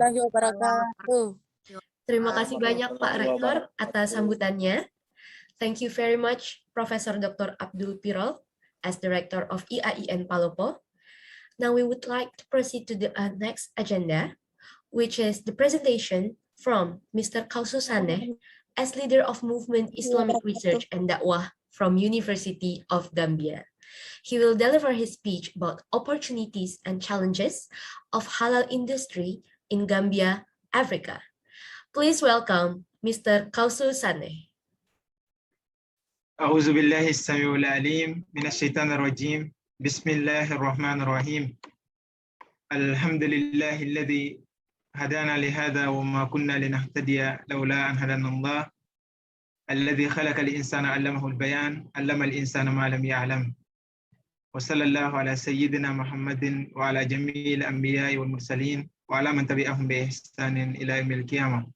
warahmatullahi wabarakatuh. Terima kasih banyak Pak Rektor atas sambutannya. Thank you very much Profesor Dr. Abdul Pirol as Director of IAIN Palopo. Now we would like to proceed to the next agenda, which is the presentation from Mr. Kausu Saneh as leader of Movement Islamic Research and Dakwah from University of Gambia. He will deliver his speech about opportunities and challenges of halal industry in Gambia, Africa. Please welcome Mr. Kausu Saneh. أعوذ بالله السميع العليم من الشيطان الرجيم بسم الله الرحمن الرحيم الحمد لله الذي هدانا لهذا وما كنا لنهتدي لولا أن هدانا الله الذي خلق الإنسان علمه البيان علم الإنسان ما لم يعلم وصلى الله على سيدنا محمد وعلى جميع الأنبياء والمرسلين وعلى من تبعهم بإحسان إلى يوم القيامة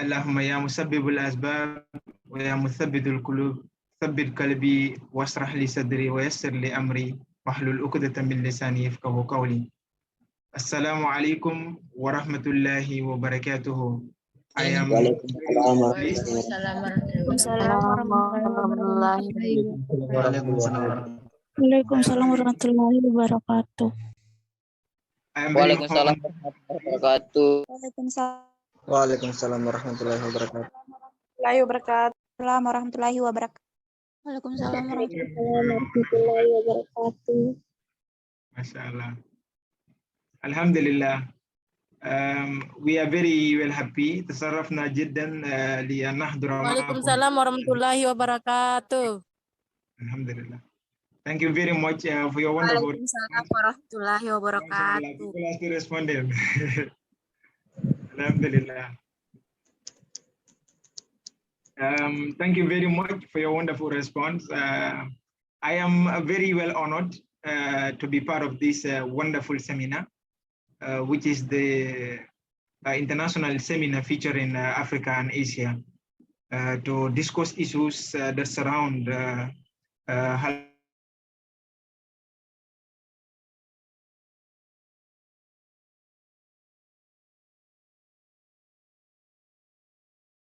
اللهم يا مسبب الأسباب ويا مثبت القلوب ثبت قلبي واشرح لي صدري ويسر لي أمري واحلل عقدة من لساني يفقهوا قولي السلام عليكم ورحمة الله وبركاته. Waalaikumsalam warahmatullahi wabarakatuh. Waalaikumsalam warahmatullahi wabarakatuh. Waalaikumsalam warahmatullahi wabarakatuh. Waalaikumsalam warahmatullahi wabarakatuh. Waalaikumsalam warahmatullahi wabarakatuh. Mashallah. Alhamdulillah. We are very well happy. تصرفنا جدا لأن نحضر معكم. Waalaikumsalam warahmatullahi wabarakatuh. Alhamdulillah. Thank you very much for your wonderful. Waalaikumsalam warahmatullahi wabarakatuh. People are still responding. Alhamdulillah. Thank you very much for your wonderful response. I am very well honored to be part of this wonderful seminar, which is the international seminar featuring Africa and Asia to discuss issues that surround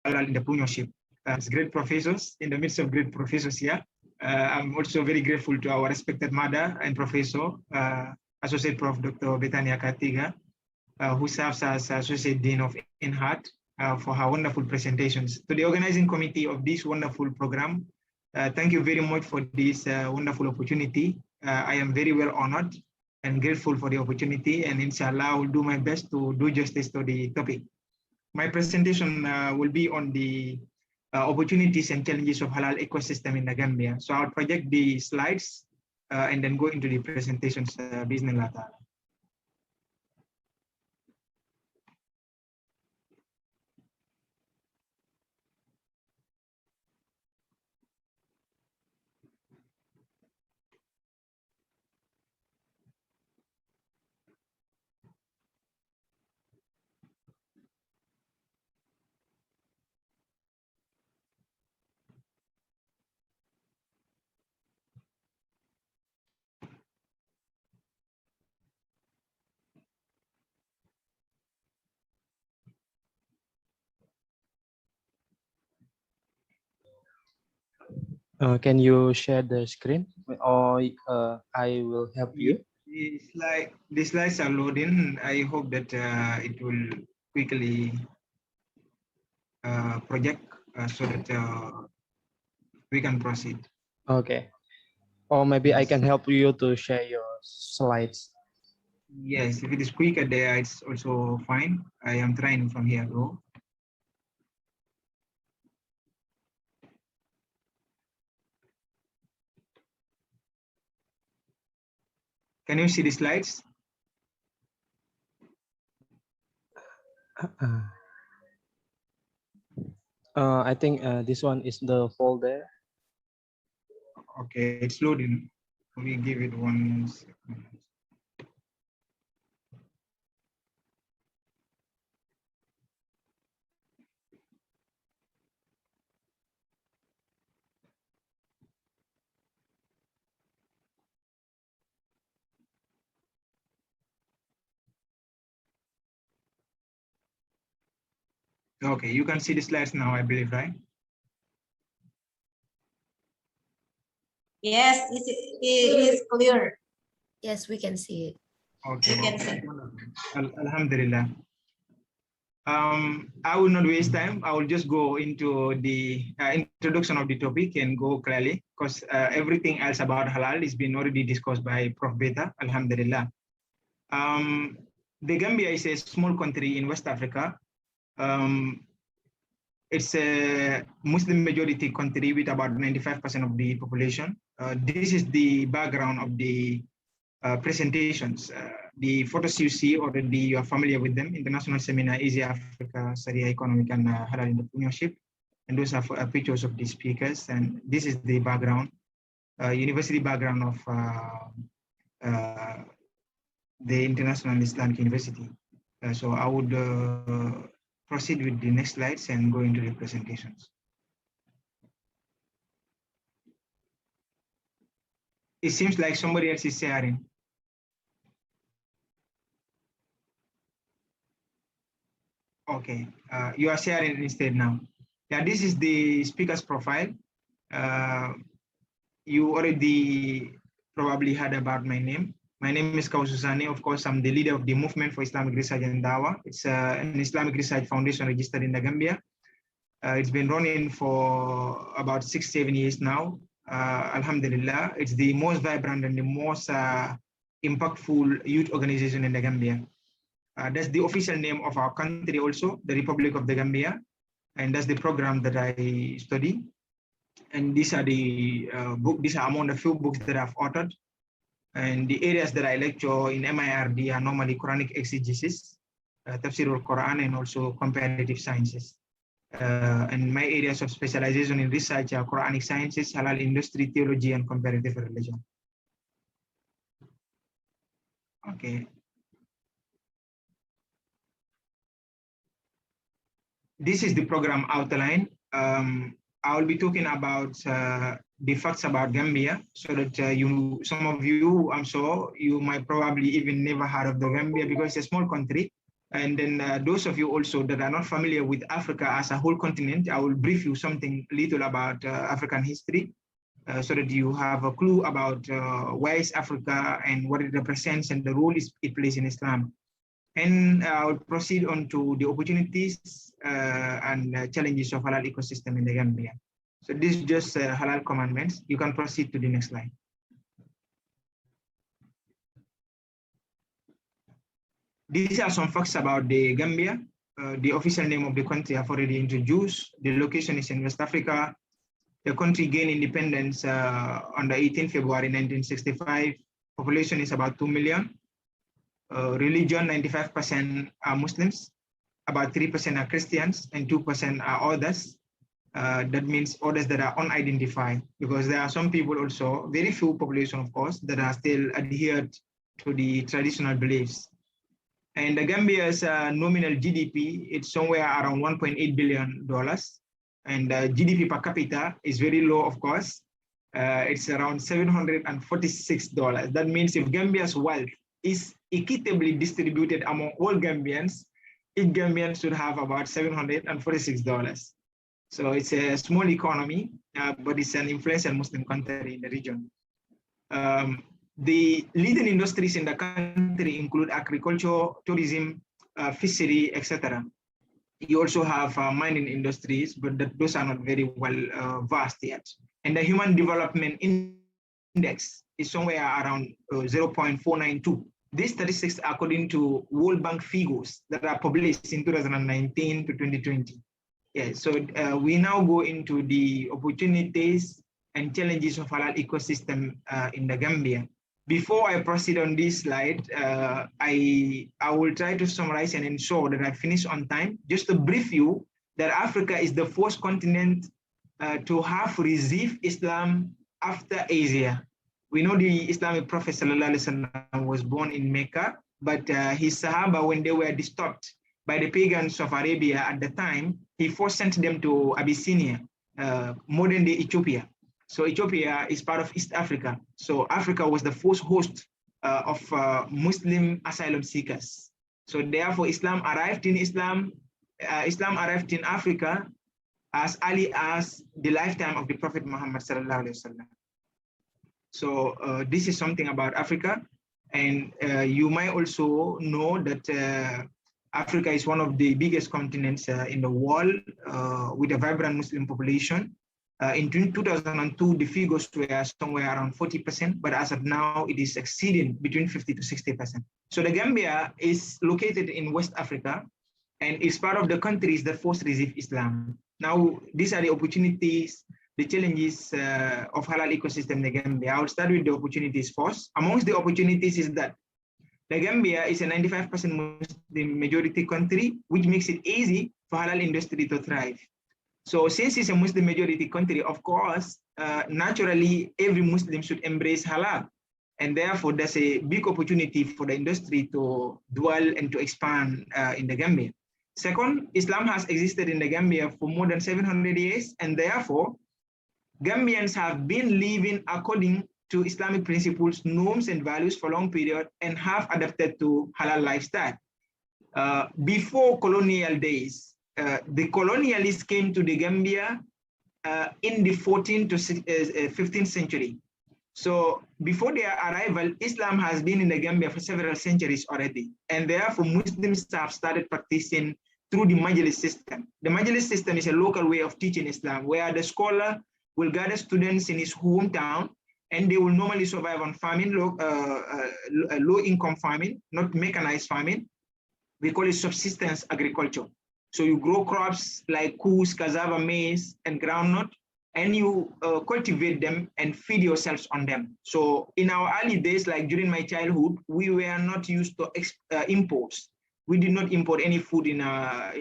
entrepreneurship. As great professors, in the midst of great professors here, I'm also very grateful to our respected mother and professor, Associate Prof. Dr. Betania Katiga, who serves as Associate Dean of INHAT, for her wonderful presentations. To the organizing committee of this wonderful program, thank you very much for this wonderful opportunity. I am very well honored and grateful for the opportunity, and inshallah, I will do my best to do justice to the topic. My presentation will be on the opportunities and challenges of halal ecosystem in the Gambia. So I'll project the slides and then go into the presentations. Bismillah ta'ala. Can you share the screen, or I will help you? The slides are loading. I hope that it will quickly project so that we can proceed. Okay. Or maybe I can help you to share your slides. Yes, if it is quicker there, it's also fine. I am trying from here though. Can you see the slides? I think this one is the folder. Okay, it's loading. We give it 1 second. Okay, you can see the slides now, I believe, right? Yes, it is clear. Yes, we can see it. Okay. You can see. Alhamdulillah. I will not waste time. I will just go into the introduction of the topic and go clearly, because everything else about halal is been already discussed by Prof. Beta. Alhamdulillah. The Gambia is a small country in West Africa. It's a Muslim majority country with about 95% of the population. This is the background of the presentations. The photos you see already, you are familiar with them. International Seminar, Easy Africa, Sharia Economic and Halal Entrepreneurship. And those are pictures of the speakers. And this is the background, university background of the International Islamic University. So I would proceed with the next slides and go into the presentations. It seems like somebody else is sharing. Okay, you are sharing instead now. Yeah, this is the speaker's profile. You already probably heard about my name. My name is Kaususani. Of course, I'm the leader of the Movement for Islamic Research and Dawah. It's an Islamic research foundation registered in the Gambia. It's been running for about 6-7 years now. Alhamdulillah, it's the most vibrant and the most impactful youth organization in the Gambia. That's the official name of our country also, the Republic of the Gambia. And that's the program that I study. And these are the these are among the few books that I've authored. And the areas that I lecture in MIRD are normally Quranic exegesis, Tafsir al-Quran, and also comparative sciences. And my areas of specialization in research are Quranic sciences, halal industry, theology, and comparative religion. Okay. This is the program outline. I will be talking about the facts about Gambia, so that some of you, I'm sure, you might probably even never heard of the Gambia because it's a small country. And then those of you also that are not familiar with Africa as a whole continent, I will brief you something little about African history, so that you have a clue about where is Africa and what it represents and the role it plays in Islam. And I'll proceed on to the opportunities and challenges of halal ecosystem in the Gambia. So this is just halal commandments. You can proceed to the next slide. These are some facts about the Gambia. The official name of the country I've already introduced. The location is in West Africa. The country gained independence on the 18th February 1965. Population is about 2 million. Religion, 95% are Muslims, about 3% are Christians, and 2% are others. That means others that are unidentified, because there are some people also, very few population, of course, that are still adhered to the traditional beliefs. And the Gambia's nominal GDP, it's somewhere around $1.8 billion. And GDP per capita is very low, of course. It's around $746. That means if Gambia's wealth is equitably distributed among all Gambians, each Gambian should have about $746. So it's a small economy, but it's an influential Muslim country in the region. The leading industries in the country include agriculture, tourism, fishery, etc. You also have mining industries, but those are not very well vast yet. And the Human Development Index is somewhere around 0.492. These statistics are according to World Bank figures that are published in 2019 to 2020. Yeah, so we now go into the opportunities and challenges of halal ecosystem in the Gambia. Before I proceed on this slide, I will try to summarize and ensure that I finish on time. Just to brief you that Africa is the first continent to have received Islam after Asia. We know the Islamic Prophet ﷺ was born in Mecca, but his Sahaba, when they were disturbed by the pagans of Arabia at the time, he first sent them to Abyssinia, modern day Ethiopia. So Ethiopia is part of East Africa. So Africa was the first host of Muslim asylum seekers. So therefore Islam arrived in Islam Islam arrived in Africa as early as the lifetime of the Prophet Muhammad sallallahu alaihi wasallam. So this is something about Africa, and you might also know that Africa is one of the biggest continents in the world with a vibrant Muslim population. In 2002, the figures were somewhere around 40%, but as of now, it is exceeding between 50 to 60%. So the Gambia is located in West Africa, and is part of the countries that first received Islam. Now, these are the opportunities, the challenges of halal ecosystem in the Gambia. I will start with the opportunities first. Amongst the opportunities is that the Gambia is a 95% Muslim majority country, which makes it easy for halal industry to thrive. So since it's a Muslim majority country, of course, naturally, every Muslim should embrace halal. And therefore, there's a big opportunity for the industry to dwell and to expand in the Gambia. Second, Islam has existed in the Gambia for more than 700 years, and therefore, Gambians have been living according to Islamic principles, norms, and values for a long period, and have adapted to halal lifestyle. Before colonial days, the colonialists came to the Gambia in the 14th to 15th century. So before their arrival, Islam has been in the Gambia for several centuries already, and therefore Muslims have started practicing through the Majlis system. The Majlis system is a local way of teaching Islam, where the scholar will gather students in his hometown, and they will normally survive on farming, low-income farming, not mechanized farming. We call it subsistence agriculture. So you grow crops like coos, cassava, maize, and groundnut, and you cultivate them and feed yourselves on them. So in our early days, like during my childhood, we were not used to imports. We did not import any food in our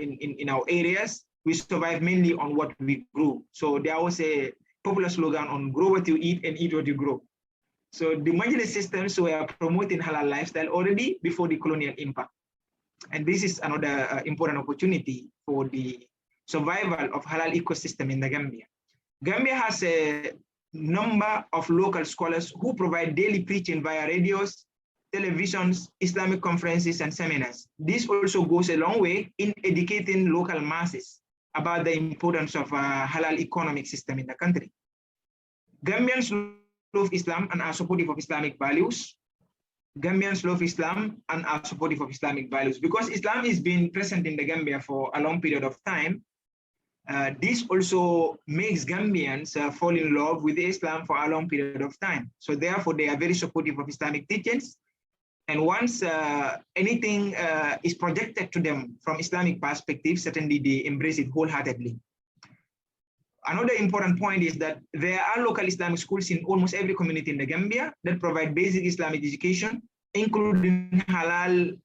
areas. We survived mainly on what we grew. So there was a popular slogan on grow what you eat and eat what you grow. So the Majlis systems were promoting halal lifestyle already before the colonial impact. And this is another important opportunity for the survival of halal ecosystem in the Gambia. Gambia has a number of local scholars who provide daily preaching via radios, televisions, Islamic conferences, and seminars. This also goes a long way in educating local masses about the importance of a halal economic system in the country. Gambians love Islam and are supportive of Islamic values. Gambians love Islam and are supportive of Islamic values. Because Islam is being present in the Gambia for a long period of time, this also makes Gambians fall in love with Islam for a long period of time. So therefore, they are very supportive of Islamic teachings. And once anything is projected to them from Islamic perspective, certainly they embrace it wholeheartedly. Another important point is that there are local Islamic schools in almost every community in the Gambia that provide basic Islamic education, including halal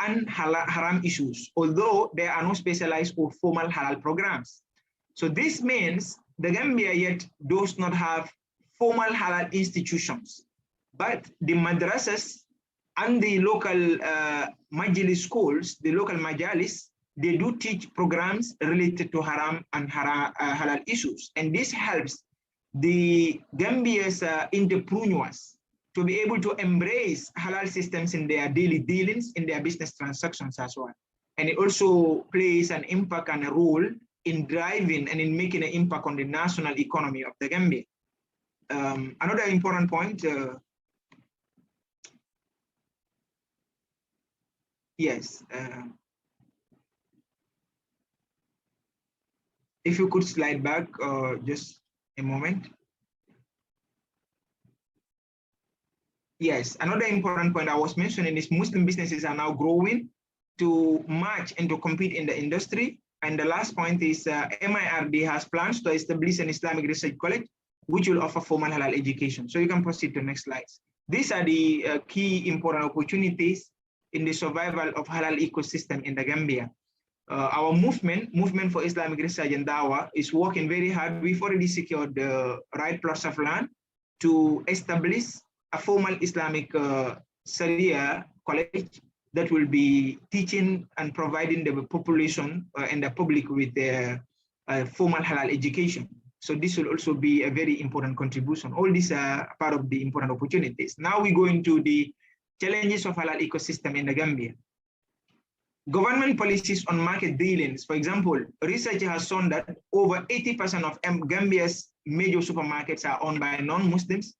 and haram issues, although there are no specialized or formal halal programs. So this means the Gambia yet does not have formal halal institutions, but the madrasas and the local majlis schools, the local majalis, they do teach programs related to haram and halal issues. And this helps the Gambia's entrepreneurs to be able to embrace halal systems in their daily dealings, in their business transactions as well. And it also plays an impact and a role in driving and in making an impact on the national economy of the Gambia. Another important point, yes. If you could slide back just a moment. Yes, another important point I was mentioning is Muslim businesses are now growing to match and to compete in the industry. And the last point is MIRD has plans to establish an Islamic research college, which will offer formal halal education. So you can proceed to the next slides. These are the key important opportunities in the survival of halal ecosystem in the Gambia. Our movement for Islamic Research and Dawah is working very hard. We've already secured the right plots of land to establish a formal Islamic Sharia college that will be teaching and providing the population and the public with the formal halal education. So this will also be a very important contribution. All these are part of the important opportunities. Now we go into the challenges of halal ecosystem in the Gambia. government policies on market dealings. For example, research has shown that over 80% of Gambia's major supermarkets are owned by non-Muslims,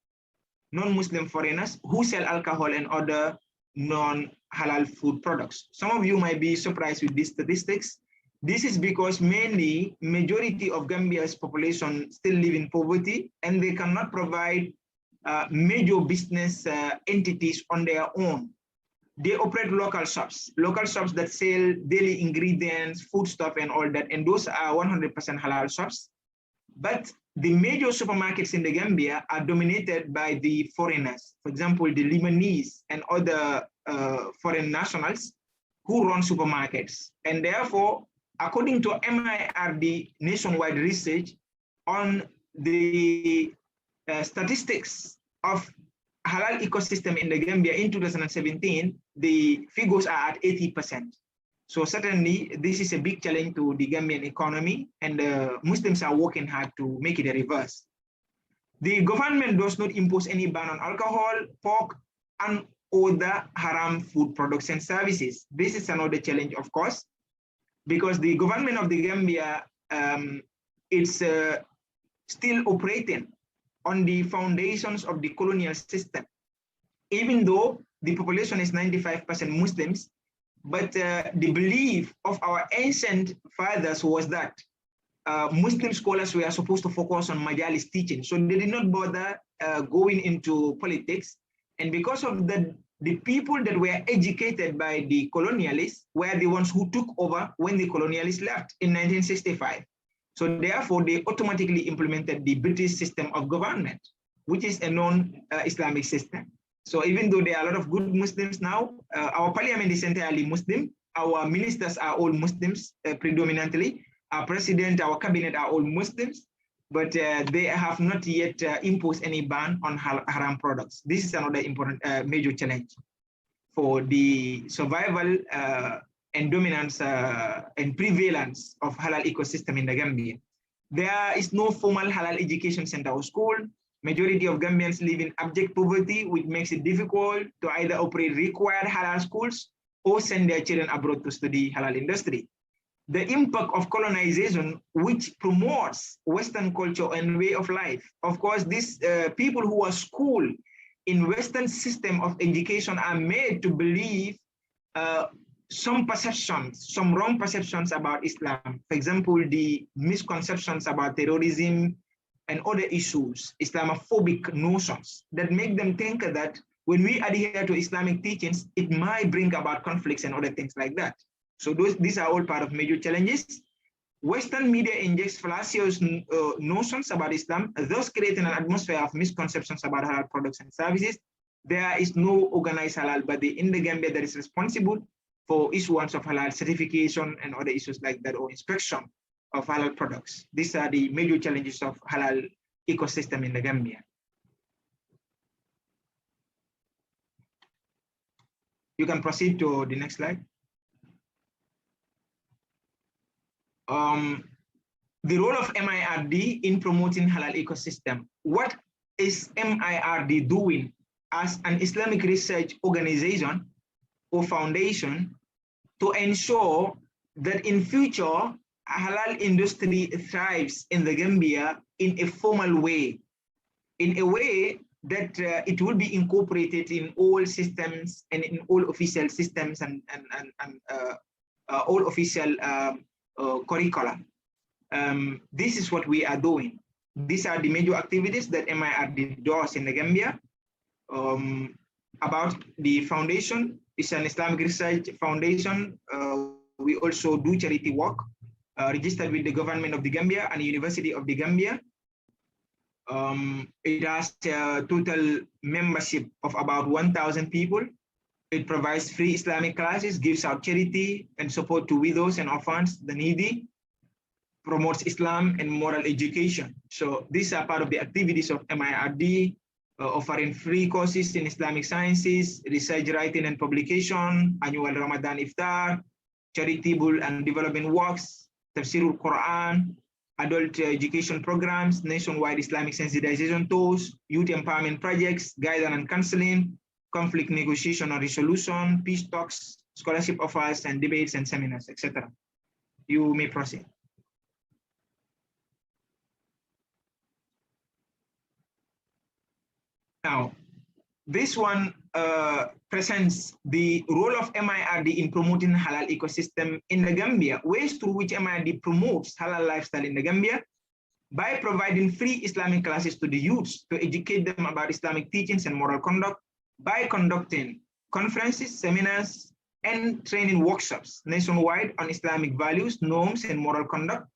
non-Muslim foreigners who sell alcohol and other non-halal food products. Some of you might be surprised with these statistics. This is because mainly majority of Gambia's population still live in poverty and they cannot provide major business entities on their own. They operate local shops that sell daily ingredients, foodstuff, and all that, and those are 100% halal shops. But the major supermarkets in the Gambia are dominated by the foreigners. For example, the Lebanese and other foreign nationals who run supermarkets. And therefore, according to MIRD nationwide research on the statistics of halal ecosystem in the Gambia in 2017, the figures are at 80%. So certainly this is a big challenge to the Gambian economy, and Muslims are working hard to make it a reverse. The government does not impose any ban on alcohol, pork, and other haram food products and services. This is another challenge, of course, because the government of the Gambia is still operating on the foundations of the colonial system. Even though the population is 95% Muslims, but the belief of our ancient fathers was that Muslim scholars were supposed to focus on majalis teaching. So they did not bother going into politics. And because of the people that were educated by the colonialists were the ones who took over when the colonialists left in 1965. So therefore, they automatically implemented the British system of government, which is a non-Islamic system. So even though there are a lot of good Muslims now, our parliament is entirely Muslim, our ministers are all Muslims predominantly, our president, our cabinet are all Muslims, but they have not yet imposed any ban on haram products. This is another important major challenge for the survival and dominance and prevalence of halal ecosystem in the Gambia. There is no formal halal education center or school. Majority of Gambians live in abject poverty, which makes it difficult to either operate required halal schools or send their children abroad to study halal industry. The impact of colonization, which promotes Western culture and way of life. Of course, these people who are schooled in Western system of education are made to believe some perceptions, some wrong perceptions about Islam. For example, the misconceptions about terrorism and other issues, Islamophobic notions that make them think that when we adhere to Islamic teachings, it might bring about conflicts and other things like that. So these are all part of major challenges. Western media injects fallacious notions about Islam, thus creating an atmosphere of misconceptions about halal products and services. There is no organized halal body in the Gambia that is responsible for issuance of halal certification and other issues like that, or inspection of halal products. These are the major challenges of halal ecosystem in the Gambia. You can proceed to the next slide. The role of MIRD in promoting halal ecosystem. What is MIRD doing as an Islamic research organization or foundation to ensure that in future halal industry thrives in the Gambia in a formal way, in a way that it will be incorporated in all systems and in all official systems and all official curricula. This is what we are doing. These are the major activities that MIRD does in the Gambia. About the foundation, it's an Islamic research foundation. We also do charity work, registered with the government of the Gambia and the University of the Gambia. It has a total membership of about 1,000 people. It provides free Islamic classes, gives out charity and support to widows and orphans, the needy, promotes Islam and moral education. So these are part of the activities of MIRD, offering free courses in Islamic sciences, research writing and publication, annual Ramadan Iftar, charitable and development works, Tafsirul Quran, adult education programs, nationwide Islamic sensitization tools, youth empowerment projects, guidance and counseling, conflict negotiation and resolution, peace talks, scholarship offers and debates and seminars, etc. You may proceed. Now, this one presents the role of MIRD in promoting halal ecosystem in the Gambia, ways through which MIRD promotes halal lifestyle in the Gambia by providing free Islamic classes to the youths to educate them about Islamic teachings and moral conduct, by conducting conferences, seminars, and training workshops nationwide on Islamic values, norms, and moral conduct,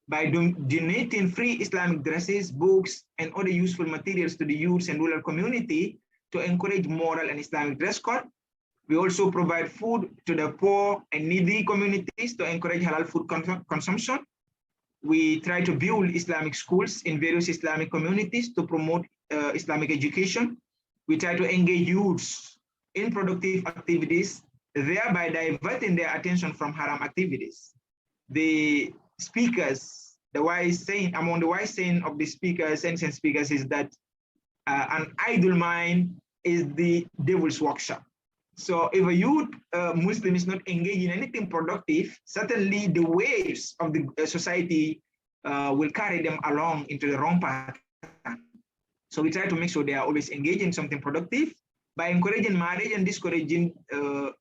by donating free Islamic dresses, books, and other useful materials to the youths and rural community to encourage moral and Islamic dress code. We also provide food to the poor and needy communities to encourage halal food consumption. We try to build Islamic schools in various Islamic communities to promote Islamic education. We try to engage youths in productive activities, thereby diverting their attention from haram activities. The speakers, among the wise saying of the speakers, ancient speakers, is that an idle mind is the devil's workshop. So if a youth Muslim is not engaged in anything productive, certainly the waves of the society will carry them along into the wrong path. So we try to make sure they are always engaged in something productive by encouraging marriage and discouraging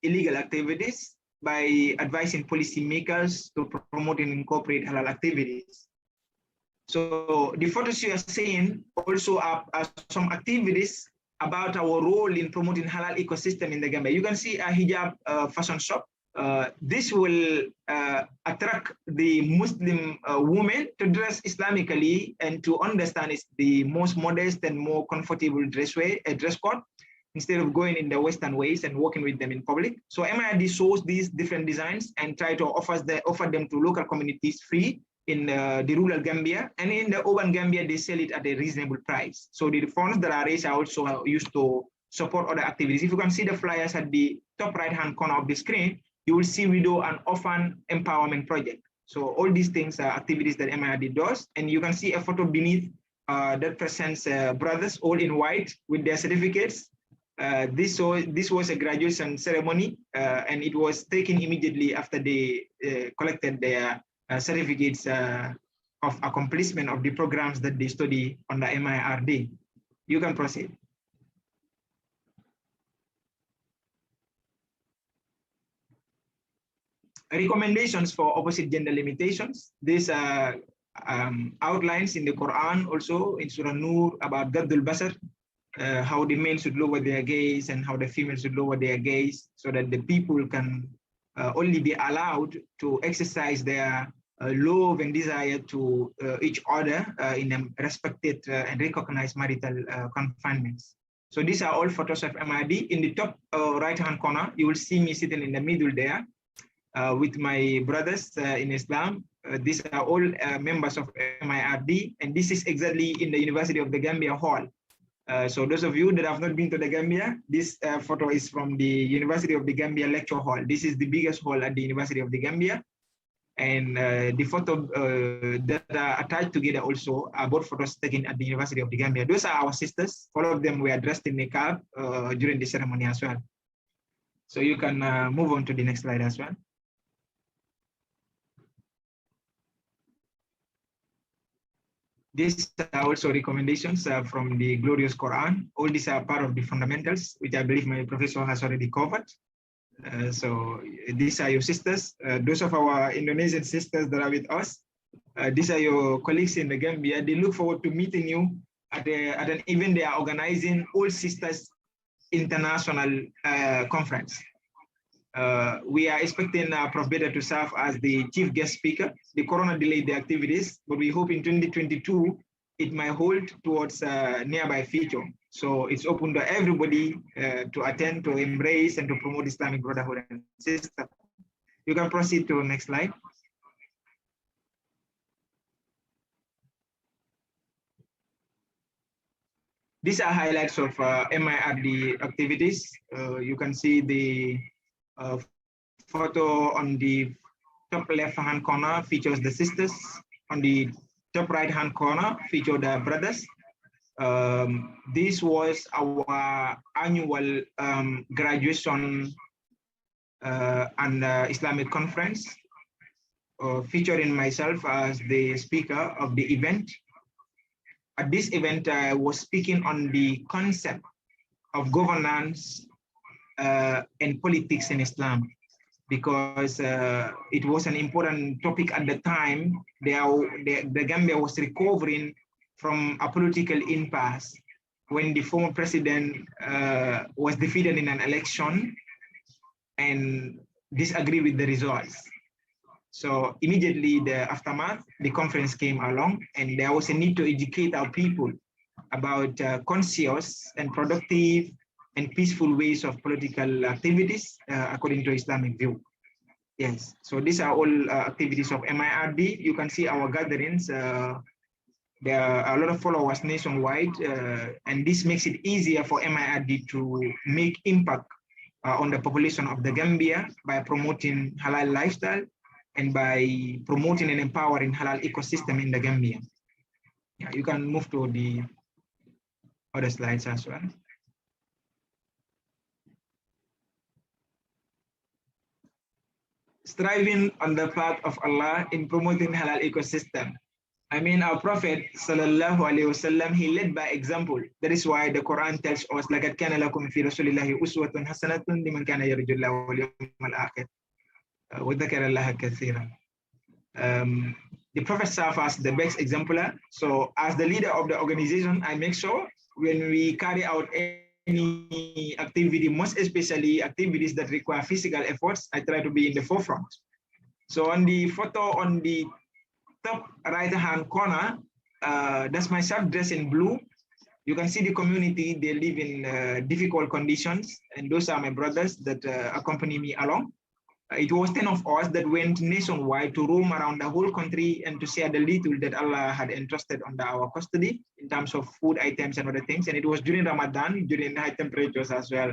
illegal activities, by advising policymakers to promote and incorporate halal activities. So the photos you are seeing also are some activities about our role in promoting halal ecosystem in the Gambia. You can see a hijab fashion shop. This will attract the Muslim women to dress Islamically and to understand it's the most modest and more comfortable dress code, instead of going in the Western ways and working with them in public. So MIRD shows these different designs and try to offer them to local communities free in the rural Gambia, and in the urban Gambia, they sell it at a reasonable price. So the funds that are raised are also used to support other activities. If you can see the flyers at the top right-hand corner of the screen, you will see Widow and Orphan Empowerment Project. So all these things are activities that MIRD does, and you can see a photo beneath that presents brothers all in white with their certificates. This was a graduation ceremony, and it was taken immediately after they collected their certificates of accomplishment of the programs that they study on the MIRD. You can proceed. Recommendations for opposite gender limitations. These are outlines in the Quran, also in Surah Nur, about Gaddul Basar, how the men should lower their gaze and how the females should lower their gaze, so that the people can only be allowed to exercise their love and desire to each other in respected and recognized marital confinements. So these are all photos of MIRD. In the top right-hand corner, you will see me sitting in the middle there with my brothers in Islam. These are all members of MIRD, and this is exactly in the University of the Gambia Hall. So those of you that have not been to the Gambia, this photo is from the University of the Gambia Lecture Hall. This is the biggest hall at the University of the Gambia. And the photo that are attached together also are both photos taken at the University of the Gambia. Those are our sisters. All of them were dressed in niqab during the ceremony as well. So you can move on to the next slide as well. These are also recommendations from the glorious Quran. All these are part of the fundamentals, which I believe my professor has already covered. So these are your sisters. Those of our Indonesian sisters that are with us. These are your colleagues in the Gambia. They look forward to meeting you at an event they are organizing, All Sisters International Conference. We are expecting Prof. Beda to serve as the chief guest speaker. The corona delayed the activities, but we hope in 2022 it might hold towards nearby future. So it's open to everybody to attend, to embrace, and to promote Islamic brotherhood and sisterhood. You can proceed to the next slide. These are highlights of MIRD activities. You can see the photo on the top left-hand corner features the sisters. On the top right-hand corner feature the brothers. This was our annual graduation an Islamic conference, featuring myself as the speaker of the event. At this event, I was speaking on the concept of governance and politics in Islam, because it was an important topic at the time. The Gambia was recovering from a political impasse when the former president was defeated in an election and disagreed with the results. So immediately the aftermath, the conference came along, and there was a need to educate our people about conscious and productive and peaceful ways of political activities according to Islamic view. Yes, so these are all activities of MIRD. You can see our gatherings. There are a lot of followers nationwide, and this makes it easier for MIRD to make impact on the population of the Gambia by promoting halal lifestyle and by promoting and empowering halal ecosystem in the Gambia. Yeah, you can move to the other slides as well. Striving on the path of Allah in promoting halal ecosystem. I mean, our Prophet sallallahu alaihi wasallam, he led by example. That is why the Quran tells us, لَقَدْ كَانَ لَكُمْ فِي رَسُولِ اللَّهِ أُسْوَةٌ حَسَنَةٌ لِمَنْ كَانَ يَرْجُو اللَّهَ وَالْيَوْمَ الْآخِرَ وَذَكَرَ اللَّهَ كَثِيرًا. The Prophet served as the best exemplar. So as the leader of the organization, I make sure when we carry out any activity, most especially activities that require physical efforts, I try to be in the forefront. So on the photo on the top right-hand corner, that's myself dressed in blue. You can see the community, they live in difficult conditions, and those are my brothers that accompany me along. It was 10 of us that went nationwide to roam around the whole country and to share the little that Allah had entrusted under our custody in terms of food items and other things. And it was during Ramadan, during high temperatures as well.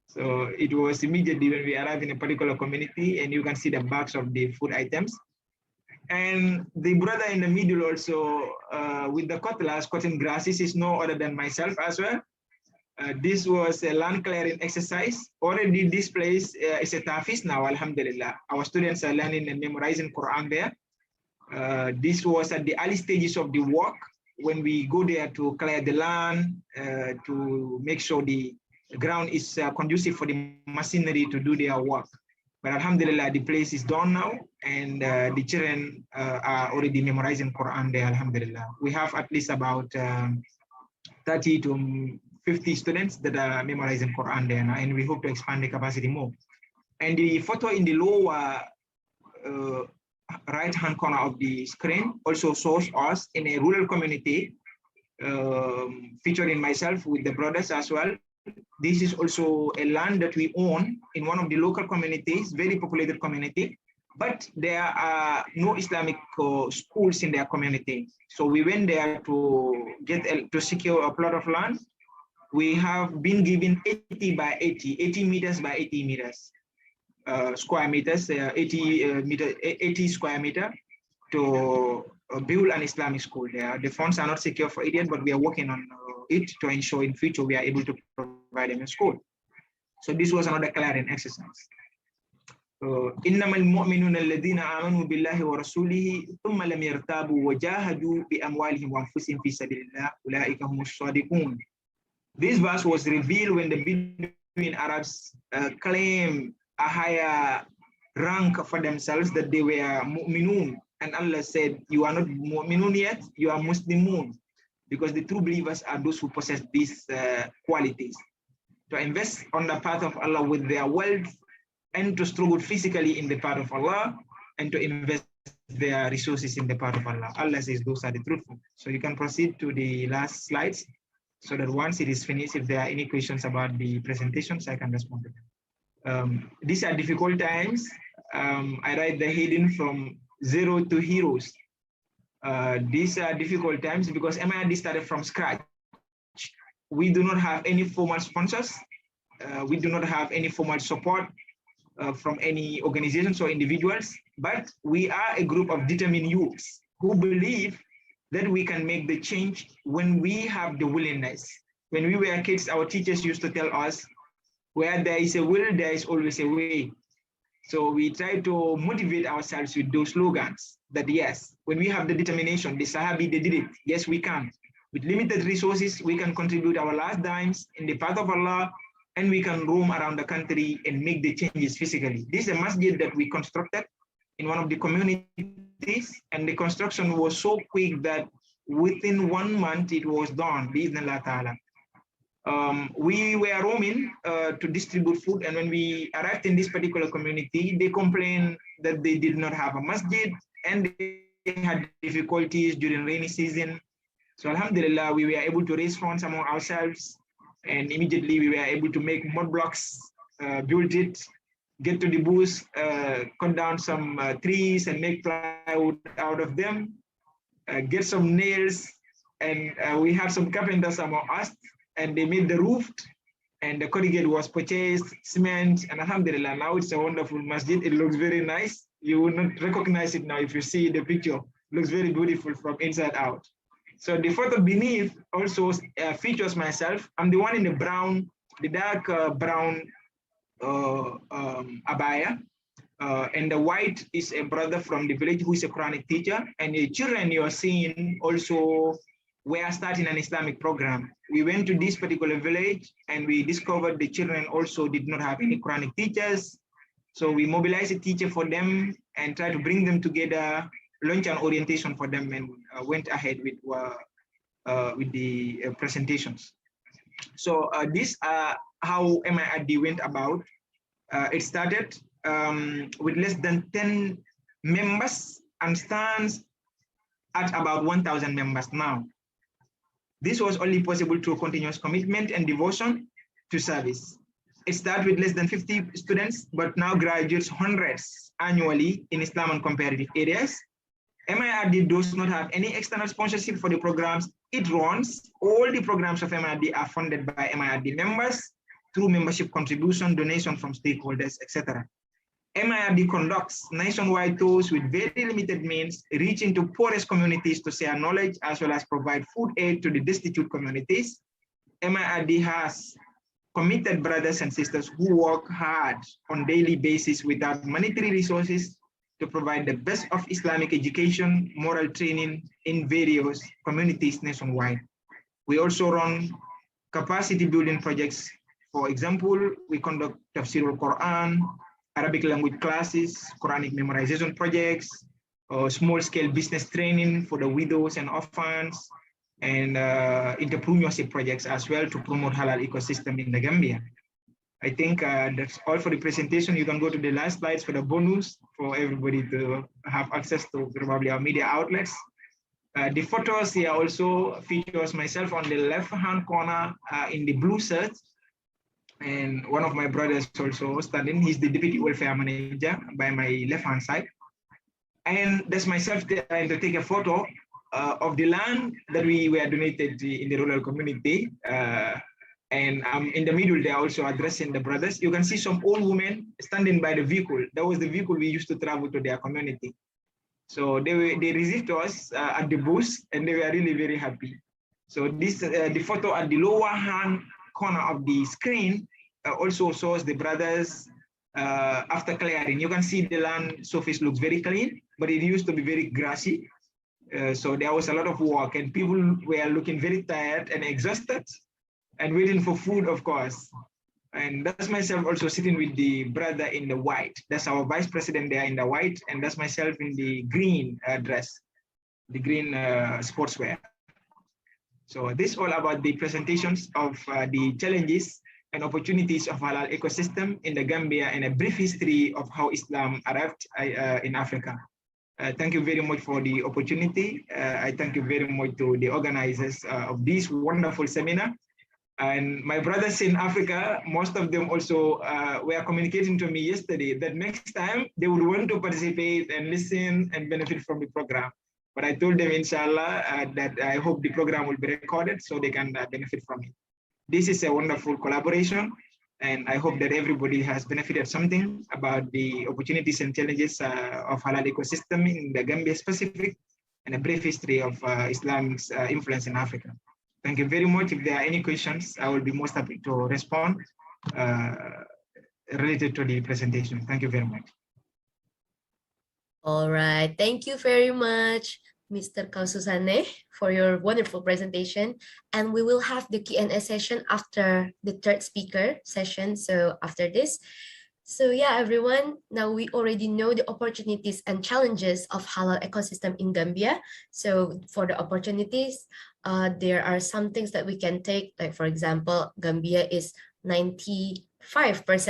So it was immediately when we arrived in a particular community, and you can see the bags of the food items. And the brother in the middle also with the cutlass cutting grasses is no other than myself as well. This was a land clearing exercise. Already this place is a tafis now, alhamdulillah. Our students are learning and memorizing Quran there. This was at the early stages of the work when we go there to clear the land, to make sure the ground is conducive for the machinery to do their work. But alhamdulillah, the place is done now, and the children are already memorizing Quran there, alhamdulillah. We have at least about 30 to 50 students that are memorizing Quran there now, and we hope to expand the capacity more. And the photo in the lower right-hand corner of the screen also shows us in a rural community, featuring myself with the brothers as well. This is also a land that we own in one of the local communities, very populated community, but there are no Islamic schools in their community. So we went there to secure a plot of land. We have been given 80 by 80 meters by 80 meters, square meters, 80 square meter to build an Islamic school there. The funds are not secure for it yet, but we are working on it to ensure in future we are able to provide them a school. So this was another clearing exercise. إنما المؤمنون الذين آمنوا بالله ورسوله ثم لم يرتابوا وجاهدوا بأموالهم وأنفسهم في سبيل الله أولئك هم الصادقون. This verse was revealed when the Bedouin Arabs claimed a higher rank for themselves, that they were mu'minun. And Allah said, you are not mu'minun yet, you are Muslimun. Because the true believers are those who possess these qualities. To invest on the path of Allah with their wealth, and to struggle physically in the path of Allah, and to invest their resources in the path of Allah. Allah says those are the truthful. So you can proceed to the last slides, so that once it is finished, if there are any questions about the presentations, I can respond to them. These are difficult times. I write the heading from zero to heroes. These are difficult times because MIRD started from scratch. We do not have any formal sponsors. We do not have any formal support from any organizations or individuals, but we are a group of determined youths who believe that we can make the change when we have the willingness. When we were kids, our teachers used to tell us, where there is a will, there is always a way. So we try to motivate ourselves with those slogans that yes, when we have the determination, the Sahabi, they did it. Yes, we can. With limited resources, we can contribute our last dimes in the path of Allah, and we can roam around the country and make the changes physically. This is a masjid that we constructed in one of the communities, and the construction was so quick that within 1 month it was done, bi'idhnillah ta'ala. We were roaming to distribute food, and when we arrived in this particular community, they complained that they did not have a masjid and they had difficulties during rainy season. So alhamdulillah, we were able to raise funds among ourselves, and immediately we were able to make mud blocks, build it, get to the bush, cut down some trees and make plywood out of them, get some nails, and we had some carpenters among us, and they made the roof, and the corrugate was purchased, cement, and alhamdulillah, now it's a wonderful masjid. It looks very nice. You will not recognize it now if you see the picture. It looks very beautiful from inside out. So the photo beneath also features myself. I'm the one in the brown, the dark brown abaya, and the white is a brother from the village who is a Quranic teacher, and the children you are seeing also were starting an Islamic program. We went to this particular village and we discovered the children also did not have any Quranic teachers. So we mobilized a teacher for them and tried to bring them together, launch an orientation for them, and went ahead with the presentations. So this how MIRD went about. It started with less than 10 members and stands at about 1,000 members now. This was only possible through continuous commitment and devotion to service. It started with less than 50 students, but now graduates hundreds annually in Islam and comparative areas. MIRD does not have any external sponsorship for the programs it runs. All the programs of MIRD are funded by MIRD members through membership contribution, donation from stakeholders, etc. MIRD conducts nationwide tours with very limited means, reaching to poorest communities to share knowledge as well as provide food aid to the destitute communities. MIRD has committed brothers and sisters who work hard on a daily basis without monetary resources to provide the best of Islamic education, moral training in various communities nationwide. We also run capacity building projects. For example, we conduct Tafsirul Quran, Arabic language classes, Quranic memorization projects, small-scale business training for the widows and orphans, and entrepreneurship projects as well to promote halal ecosystem in the Gambia. I think that's all for the presentation. You can go to the last slides for the bonus for everybody to have access to probably our media outlets. The photos here also features myself on the left-hand corner in the blue shirt, and one of my brothers also standing. He's the deputy welfare manager by my left-hand side. And that's myself trying to take a photo of the land that we were donated in the rural community. And I'm in the middle there also addressing the brothers. You can see some old women standing by the vehicle. That was the vehicle we used to travel to their community. So they received us at the booth, and they were really very happy. So this the photo at the lower hand corner of the screen also shows the brothers after clearing. You can see the land surface looks very clean, but it used to be very grassy. So there was a lot of work, and people were looking very tired and exhausted and waiting for food, of course. And that's myself also sitting with the brother in the white. That's our vice president there in the white, and that's myself in the green dress, the green sportswear. So this is all about the presentations of the challenges and opportunities of halal ecosystem in the Gambia, and a brief history of how Islam arrived in Africa. Thank you very much for the opportunity. I thank you very much to the organizers of this wonderful seminar. And my brothers in Africa, most of them also were communicating to me yesterday that next time they would want to participate and listen and benefit from the program. But I told them, inshallah, that I hope the program will be recorded so they can benefit from it. This is a wonderful collaboration, and I hope that everybody has benefited something about the opportunities and challenges of halal ecosystem in the Gambia specific, and a brief history of Islam's influence in Africa. Thank you very much. If there are any questions, I will be most happy to respond related to the presentation. Thank you very much. All right, thank you very much, Mr. Kaususane, for your wonderful presentation. And we will have the Q&A session after the third speaker session. So after this. So yeah, everyone, now we already know the opportunities and challenges of halal ecosystem in Gambia. So for the opportunities, there are some things that we can take. Like for example, Gambia is 95%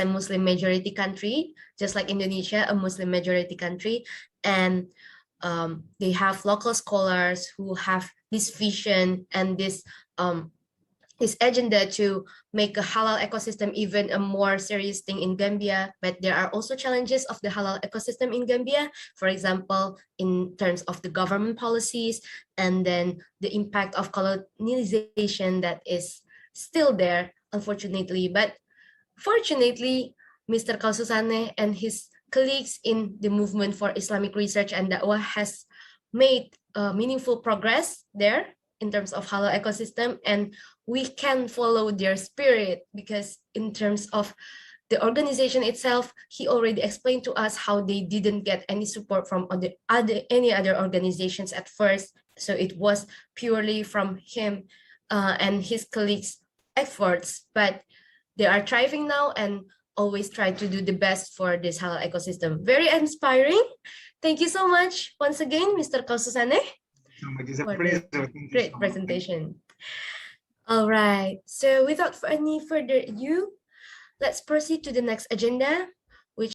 Muslim majority country, just like Indonesia, a Muslim majority country. And they have local scholars who have this vision and this agenda to make a halal ecosystem even a more serious thing in Gambia. But there are also challenges of the halal ecosystem in Gambia, for example, in terms of the government policies, and then the impact of colonization that is still there, unfortunately. But fortunately, Mr. Kaususane and his colleagues in the movement for Islamic research and Da'wah has made meaningful progress there in terms of halal ecosystem, and we can follow their spirit, because in terms of the organization itself, he already explained to us how they didn't get any support from any other organizations at first. So it was purely from him and his colleagues' efforts, but they are thriving now and always try to do the best for this halal ecosystem. Very inspiring. Thank you so much once again, Mr. Kaususane. It's a For pleasure. the Thank you great so much. presentation. All right, so without any further ado, let's proceed to the next agenda.